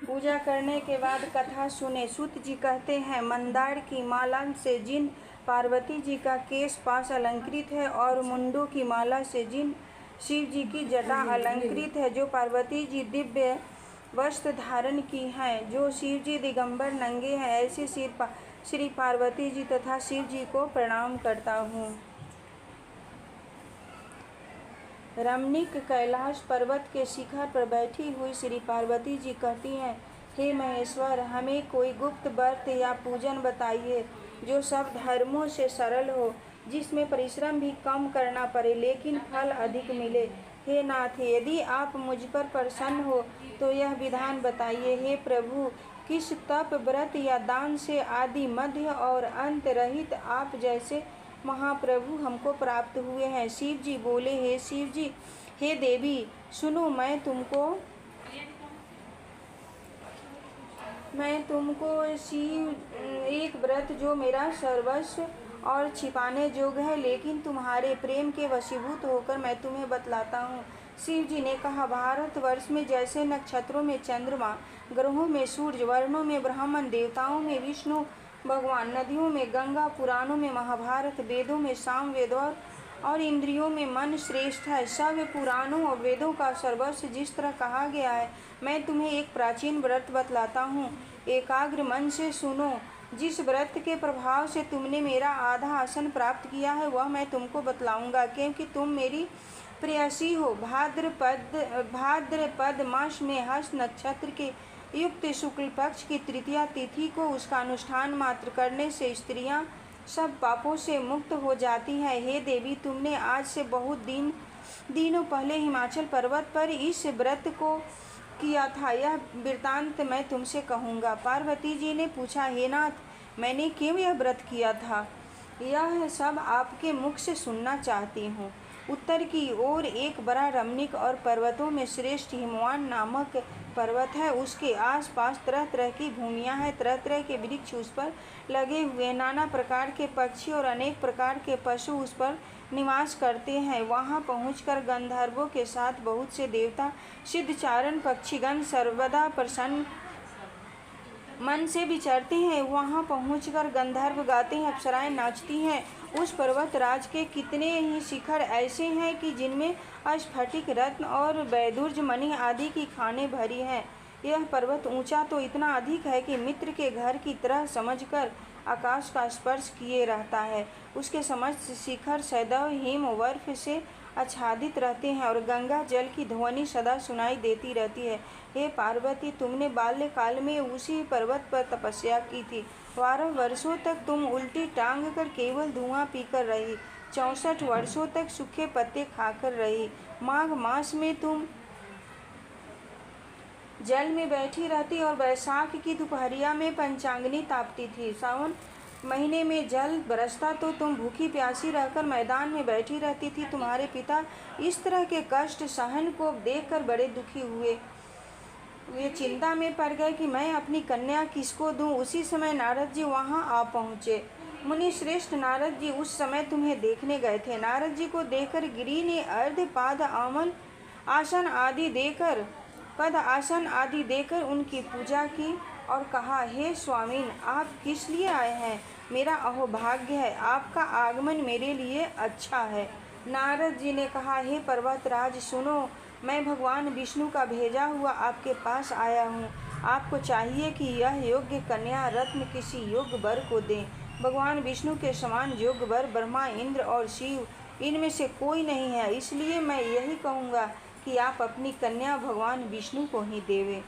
पूजा करने के बाद कथा सुने। सूत जी कहते हैं, मंदार की माला से जिन पार्वती जी का केश पाश अलंकृत है और मुंडों की माला से जिन शिव जी की जटा अलंकृत है, जो पार्वती जी दिव्य वस्त्र धारण की हैं, जो शिव जी दिगंबर नंगे हैं, ऐसे श्री पार्वती जी तथा शिव जी को प्रणाम करता हूँ। रमणीक कैलाश पर्वत के शिखर पर बैठी हुई श्री पार्वती जी कहती हैं, हे महेश्वर, हमें कोई गुप्त व्रत या पूजन बताइए जो सब धर्मों से सरल हो, जिसमें परिश्रम भी कम करना पड़े लेकिन फल अधिक मिले। हे नाथ, यदि आप मुझ पर प्रसन्न हो तो यह विधान बताइए। हे प्रभु, किस तप, व्रत या दान से आदि मध्य और अंत रहित आप जैसे महाप्रभु हमको प्राप्त हुए हैं। शिव जी बोले, हे शिव जी, हे देवी, सुनो, मैं तुमको शिव एक व्रत जो मेरा सर्वस्व और छिपाने योग्य है, लेकिन तुम्हारे प्रेम के वशीभूत होकर मैं तुम्हें बतलाता हूँ। शिव जी ने कहा, भारतवर्ष में जैसे नक्षत्रों में चंद्रमा, ग्रहों में सूर्य, वर्णों में ब्राह्मण, देवताओं में विष्णु भगवान, नदियों में गंगा, पुराणों में महाभारत, वेदों में सामवेद और इंद्रियों में मन श्रेष्ठ है, सब पुराणों और वेदों का सर्वस्व जिस तरह कहा गया है, मैं तुम्हें एक प्राचीन व्रत बतलाता हूँ। एकाग्र मन से सुनो। जिस व्रत के प्रभाव से तुमने मेरा आधा आसन प्राप्त किया है वह मैं तुमको बतलाऊंगा, क्योंकि तुम मेरी प्रेयसी हो। भाद्रपद मास में हस्त नक्षत्र के युक्त शुक्ल पक्ष की तृतीया तिथि को उसका अनुष्ठान मात्र करने से स्त्रियां सब पापों से मुक्त हो जाती हैं। हे देवी, तुमने आज से बहुत दिनों पहले हिमाचल पर्वत पर इस व्रत को किया था, यह वृत्तांत मैं तुमसे कहूँगा। पार्वती जी ने पूछा, हे नाथ, मैंने क्यों यह व्रत किया था? यह सब आपके मुख से सुनना चाहती हूँ। उत्तर की ओर एक बड़ा रमणीक और पर्वतों में श्रेष्ठ हिमवान नामक पर्वत है। उसके आसपास तरह तरह की भूमियाँ हैं, तरह तरह के वृक्ष उस पर लगे हुए, नाना प्रकार के पक्षी और अनेक प्रकार के पशु उस पर निवास करते हैं। वहाँ पहुंचकर गंधर्वों के साथ बहुत से देवता, सिद्धचारण पक्षीगण सर्वदा प्रसन्न मन से विचरते हैं। वहाँ पहुंचकर गंधर्व गाते हैं, अप्सराएं नाचती हैं। उस पर्वत राज के कितने ही शिखर ऐसे हैं कि जिनमें स्फटिक, रत्न और वैदुर्ज मणि आदि की खानें भरी हैं। यह पर्वत ऊंचा तो इतना अधिक है कि मित्र के घर की तरह समझकर आकाश का स्पर्श किए रहता है। उसके समस्त शिखर सदैव हिम बर्फ से आच्छादित रहते हैं और गंगा जल की ध्वनि सदा सुनाई देती रहती है। हे पार्वती, तुमने बाल्यकाल में उसी पर्वत पर तपस्या की थी। 12 वर्षों तक तुम उल्टी टांग कर केवल धुआं पीकर रही। 64 वर्षों तक सूखे पत्ते खाकर रही। माघ मास में तुम जल में बैठी रहती और वैशाख की दोपहरिया में पंचांगनी तापती थी। सावन महीने में जल बरसता तो तुम भूखी प्यासी रहकर मैदान में बैठी रहती थी। तुम्हारे पिता इस तरह के कष्ट सहन को देखकर बड़े दुखी हुए। वे चिंता में पड़ गए कि मैं अपनी कन्या किसको दूं। उसी समय नारद जी वहां आ पहुँचे। मुनि श्रेष्ठ नारद जी उस समय तुम्हें देखने गए थे। नारद जी को देखकर गिरी ने अर्ध पाद आसन आदि देकर उनकी पूजा की और कहा, हे स्वामीन, आप किस लिए आए हैं? मेरा अहोभाग्य है, आपका आगमन मेरे लिए अच्छा है। नारद जी ने कहा, हे पर्वतराज, सुनो, मैं भगवान विष्णु का भेजा हुआ आपके पास आया हूँ। आपको चाहिए कि यह योग्य कन्या रत्न किसी योग्य वर को दें। भगवान विष्णु के समान योग्य वर ब्रह्मा, इंद्र और शिव, इनमें से कोई नहीं है। इसलिए मैं यही कहूँगा कि आप अपनी कन्या भगवान विष्णु को ही देवें।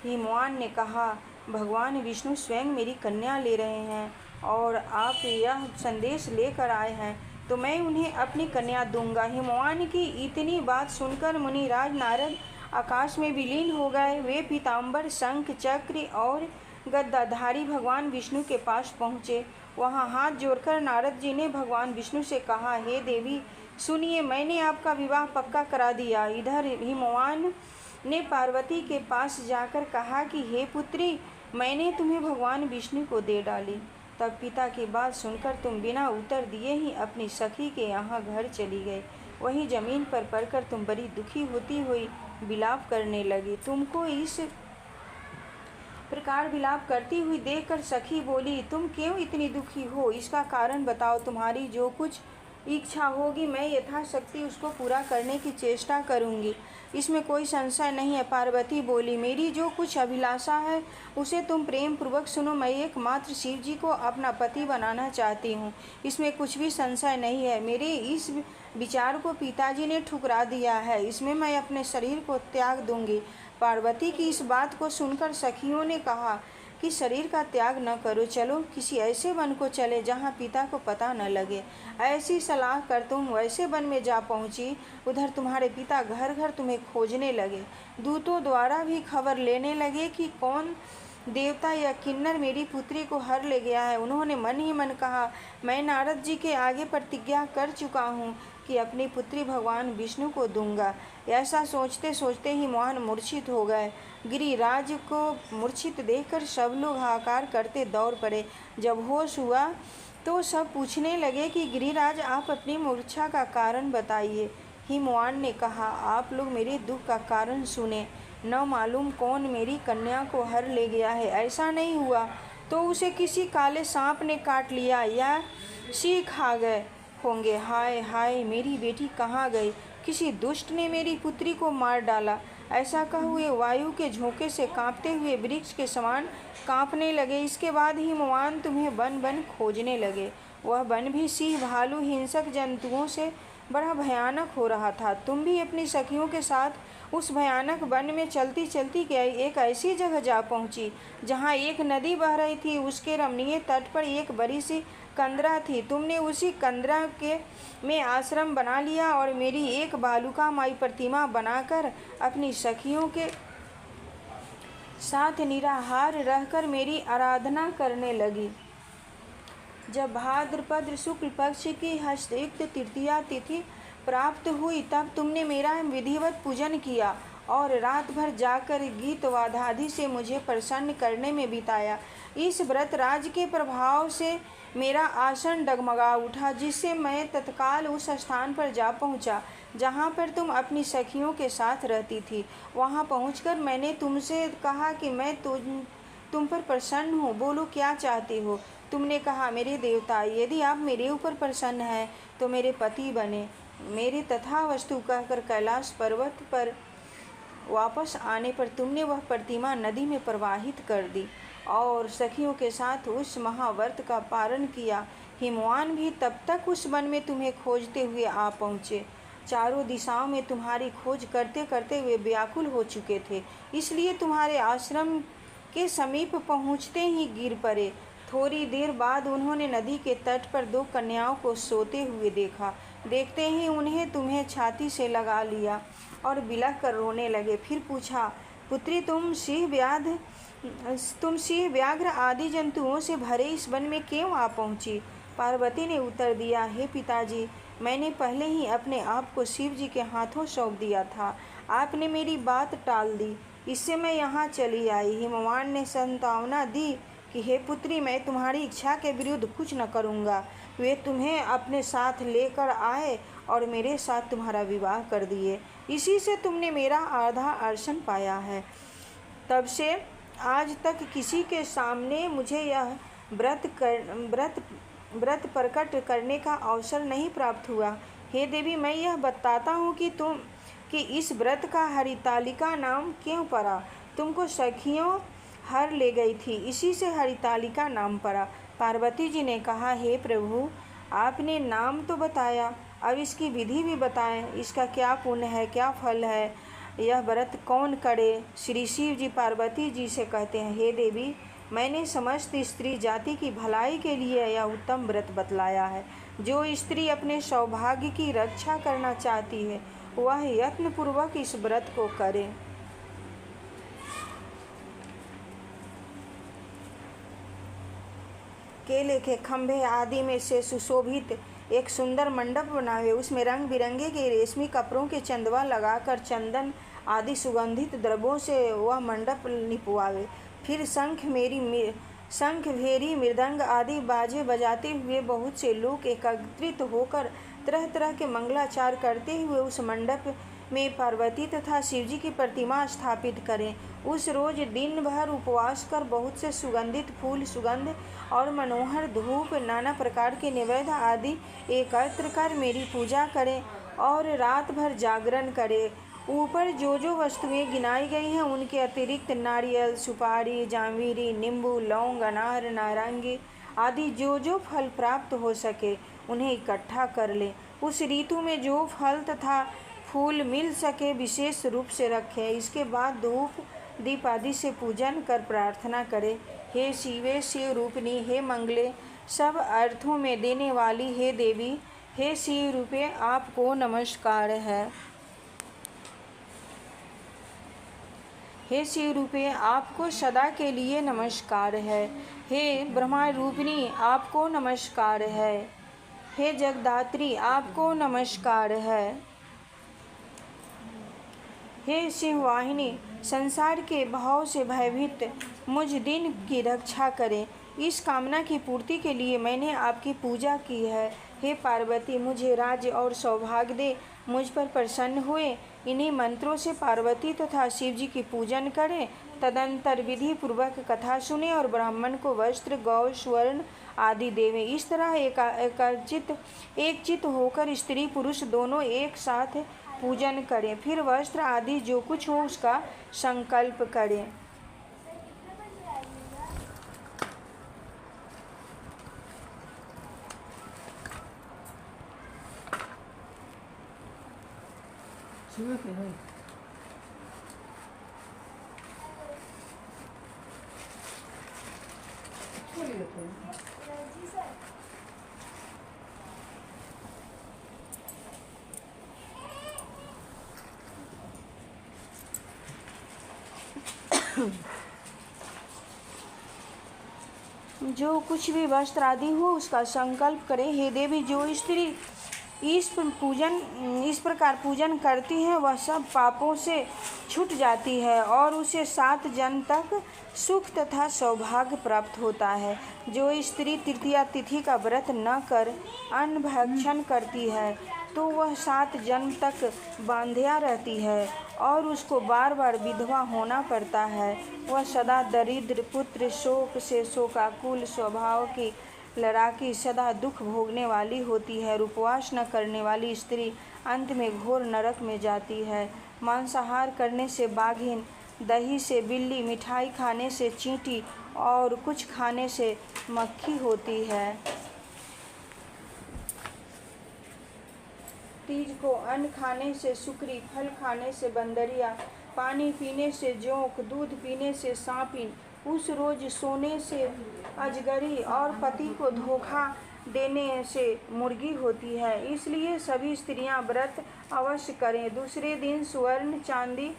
हिमवान ने कहा, भगवान विष्णु स्वयं मेरी कन्या ले रहे हैं और आप यह संदेश लेकर आए हैं, तो मैं उन्हें अपनी कन्या दूंगा। हिमवान की इतनी बात सुनकर मुनिराज नारद आकाश में विलीन हो गए। वे पीताम्बर, शंख, चक्र और गद्दाधारी भगवान विष्णु के पास पहुँचे। वहाँ हाथ जोड़कर नारद जी ने भगवान विष्णु से कहा, हे देवी, सुनिए, मैंने आपका विवाह पक्का करा दिया। इधर हिमवान ने पार्वती के पास जाकर कहा कि हे पुत्री, मैंने तुम्हें भगवान विष्णु को दे डाली। तब पिता की बात सुनकर तुम बिना उत्तर दिए ही अपनी सखी के यहाँ घर चली गई। वहीं जमीन पर पड़कर तुम बड़ी दुखी होती हुई विलाप करने लगी। तुमको इस प्रकार विलाप करती हुई देखकर सखी बोली, तुम क्यों इतनी दुखी हो? इसका कारण बताओ। तुम्हारी जो कुछ इच्छा होगी मैं यथाशक्ति उसको पूरा करने की चेष्टा करूंगी, इसमें कोई संशय नहीं है। पार्वती बोली, मेरी जो कुछ अभिलाषा है उसे तुम प्रेम पूर्वक सुनो। मैं एकमात्र शिव जी को अपना पति बनाना चाहती हूँ, इसमें कुछ भी संशय नहीं है। मेरे इस विचार को पिताजी ने ठुकरा दिया है, इसमें मैं अपने शरीर को त्याग दूंगी। पार्वती की इस बात को सुनकर सखियों ने कहा कि शरीर का त्याग न करो, चलो किसी ऐसे वन को चले जहाँ पिता को पता न लगे। ऐसी सलाह कर तुम वैसे वन में जा पहुँची। उधर तुम्हारे पिता घर घर तुम्हें खोजने लगे, दूतों द्वारा भी खबर लेने लगे कि कौन देवता या किन्नर मेरी पुत्री को हर ले गया है। उन्होंने मन ही मन कहा, मैं नारद जी के आगे प्रतिज्ञा कर चुका हूँ कि अपनी पुत्री भगवान विष्णु को दूंगा। ऐसा सोचते सोचते ही मोहन मूर्छित हो गए। गिरिराज को मूर्छित देखकर सब लोग हाहाकार करते दौड़ पड़े। जब होश हुआ तो सब पूछने लगे कि गिरिराज, आप अपनी मूर्छा का कारण बताइए। हिमवान ने कहा, आप लोग मेरे दुख का कारण सुने। न मालूम कौन मेरी कन्या को हर ले गया है। ऐसा नहीं हुआ तो उसे किसी काले सांप ने काट लिया या सी खा गए होंगे। हाय हाय, मेरी बेटी कहाँ गई? किसी दुष्ट ने मेरी पुत्री को मार डाला। ऐसा कह हुए वायु के झोंके से कांपते हुए वृक्ष के समान कांपने लगे। इसके बाद हिमवान तुम्हें वन वन खोजने लगे। वह वन भी सिंह, भालू, हिंसक जंतुओं से बड़ा भयानक हो रहा था। तुम भी अपनी सखियों के साथ उस भयानक वन में चलती चलती एक ऐसी जगह जा पहुंची जहां एक नदी बह रही थी। उसके रमणीय तट पर एक बड़ी सी कंदरा थी। तुमने उसी कंदरा के में आश्रम बना लिया और मेरी एक बालुका माई प्रतिमा बनाकर अपनी सखियों के साथ निराहार रहकर मेरी आराधना करने लगी। जब भाद्रपद शुक्ल पक्ष की हस्तयुक्त तृतीया तिथि प्राप्त हुई तब तुमने मेरा विधिवत पूजन किया और रात भर जाकर गीत वाद्यादि से मुझे प्रसन्न करने में बिताया। इस व्रत राज के प्रभाव से मेरा आसन डगमगा उठा, जिससे मैं तत्काल उस स्थान पर जा पहुंचा जहां पर तुम अपनी सखियों के साथ रहती थी। वहां पहुंचकर मैंने तुमसे कहा कि मैं तुम पर प्रसन्न हूँ, बोलो क्या चाहती हो। तुमने कहा, मेरे देवता, यदि आप मेरे ऊपर प्रसन्न हैं तो मेरे पति बने। मेरे तथा वस्तु कहकर कैलाश पर्वत पर वापस आने पर तुमने वह प्रतिमा नदी में प्रवाहित कर दी और सखियों के साथ उस महाव्रत का पारण किया। हिमवान भी तब तक उस वन में तुम्हें खोजते हुए आ पहुँचे। चारों दिशाओं में तुम्हारी खोज करते करते वे व्याकुल हो चुके थे, इसलिए तुम्हारे आश्रम के समीप पहुँचते ही गिर पड़े। थोड़ी देर बाद उन्होंने नदी के तट पर दो कन्याओं को सोते हुए देखा। देखते ही उन्हें तुम्हें छाती से लगा लिया और बिलख कर रोने लगे। फिर पूछा, पुत्री, तुम सिंह, व्याघ्र आदि जंतुओं से भरे इस वन में क्यों आ पहुँची? पार्वती ने उत्तर दिया, हे पिताजी, मैंने पहले ही अपने आप को शिव जी के हाथों सौंप दिया था। आपने मेरी बात टाल दी, इससे मैं यहाँ चली आई। हिमवान ने सांत्वना दी कि हे पुत्री, मैं तुम्हारी इच्छा के विरुद्ध कुछ न करूँगा। वे तुम्हें अपने साथ लेकर आए और मेरे साथ तुम्हारा विवाह कर दिए। इसी से तुमने मेरा आधा अर्शन पाया है। तब से आज तक किसी के सामने मुझे यह व्रत प्रकट करने का अवसर नहीं प्राप्त हुआ। हे देवी, मैं यह बताता हूँ कि इस व्रत का हरितालिका नाम क्यों पड़ा। तुमको सखियों हर ले गई थी, इसी से हरितालिका नाम पड़ा। पार्वती जी ने कहा, हे प्रभु, आपने नाम तो बताया, अब इसकी विधि भी बताएं। इसका क्या पुण्य है, क्या फल है, यह व्रत कौन करे? श्री शिव जी पार्वती जी से कहते हैं, हे देवी, मैंने समस्त स्त्री जाति की भलाई के लिए यह उत्तम व्रत बतलाया है। जो स्त्री अपने सौभाग्य की रक्षा करना चाहती है वह यत्नपूर्वक इस व्रत को करे। केले के खंभे आदि में से सुशोभित एक सुंदर मंडप बनावे, उसमें रंग बिरंगे के रेशमी कपड़ों के चंदवा लगाकर चंदन आदि सुगंधित द्रव्यों से वह मंडप निपवावे। फिर शंख, भेरी, मृदंग आदि बाजे बजाते हुए बहुत से लोग एकत्रित होकर तरह तरह के मंगलाचार करते हुए उस मंडप में पार्वती तथा शिवजी की प्रतिमा स्थापित करें। उस रोज दिन भर उपवास कर बहुत से सुगंधित फूल, सुगंध और मनोहर धूप, नाना प्रकार के नैवेद्य आदि एकत्र कर मेरी पूजा करें और रात भर जागरण करें। ऊपर जो जो वस्तुएं गिनाई गई हैं उनके अतिरिक्त नारियल, सुपारी, जाम्बीरी, नींबू, लौंग, अनार, नारंगी आदि जो जो फल प्राप्त हो सके उन्हें इकट्ठा कर लें। उस ऋतु में जो फल तथा फूल मिल सके विशेष रूप से रखें। इसके बाद धूप दीप आदि से पूजन कर प्रार्थना करें। हे शिवे, शिव रूपिणी, हे मंगले, सब अर्थों में देने वाली हे देवी, हे शिव रूपे आपको नमस्कार है। हे शिव रूपे आपको सदा के लिए नमस्कार है। हे ब्रह्मा रूपिणी आपको नमस्कार है। हे जगदात्री आपको नमस्कार है। हे शिववाहिनी संसार के भाव से भयभीत मुझ दिन की रक्षा करें। इस कामना की पूर्ति के लिए मैंने आपकी पूजा की है। हे पार्वती, मुझे राज्य और सौभाग्य दे, मुझ पर प्रसन्न हुए। इन्हीं मंत्रों से पार्वती तथा शिव जी की पूजन करें। तदंतर विधि पूर्वक कथा सुने और ब्राह्मण को वस्त्र, गौ, स्वर्ण आदि देवें। इस तरह एक चित होकर स्त्री पुरुष दोनों एक साथ पूजन करें। फिर वस्त्र आदि जो कुछ हो उसका संकल्प करें। जो कुछ भी वस्त्र आदि हो उसका संकल्प करें। हे देवी, जो स्त्री इस प्रकार पूजन करती है वह सब पापों से छूट जाती है और उसे 7 जन्म तक सुख तथा सौभाग्य प्राप्त होता है। जो स्त्री तृतीया तिथि का व्रत न कर अन्न भक्षण करती है तो वह 7 जन्म तक बांध्या रहती है और उसको बार बार विधवा होना पड़ता है। वह सदा दरिद्र, पुत्र शोक से शोकाकुल, स्वभाव की लड़ाकी, सदा दुख भोगने वाली होती है। उपवास न करने वाली स्त्री अंत में घोर नरक में जाती है। मांसाहार करने से बाघिन, दही से बिल्ली, मिठाई खाने से चींटी और कुछ खाने से मक्खी होती है। तीज को अन्न खाने से सुकरी, फल खाने से बंदरिया, पानी पीने से जोंक, दूध पीने से सांपिन, उस रोज सोने से अजगरी और पति को धोखा देने से मुर्गी होती है। इसलिए सभी स्त्रियां व्रत अवश्य करें। दूसरे दिन स्वर्ण, चांदी,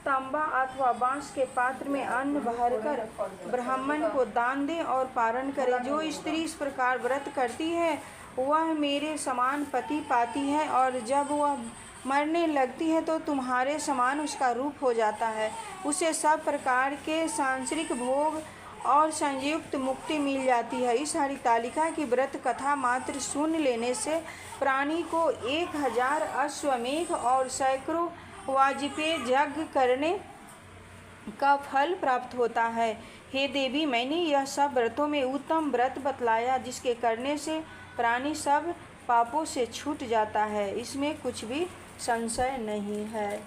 तांबा अथवा बांस के पात्र में अन्न भरकर ब्राह्मण को दान दें और पारण करें। जो स्त्री इस प्रकार व्रत करती है वह मेरे समान पति पाती है और जब वह मरने लगती है तो तुम्हारे समान उसका रूप हो जाता है। उसे सब प्रकार के सांसारिक भोग और संयुक्त मुक्ति मिल जाती है। इस हरितालिका की व्रत कथा मात्र सुन लेने से प्राणी को 1000 अश्वमेध और सैकड़ों वाजपेय यज्ञ करने का फल प्राप्त होता है। हे देवी, मैंने यह सब व्रतों में उत्तम व्रत बतलाया जिसके करने से प्राणी सब पापों से छूट जाता है। इसमें कुछ भी संशय नहीं है।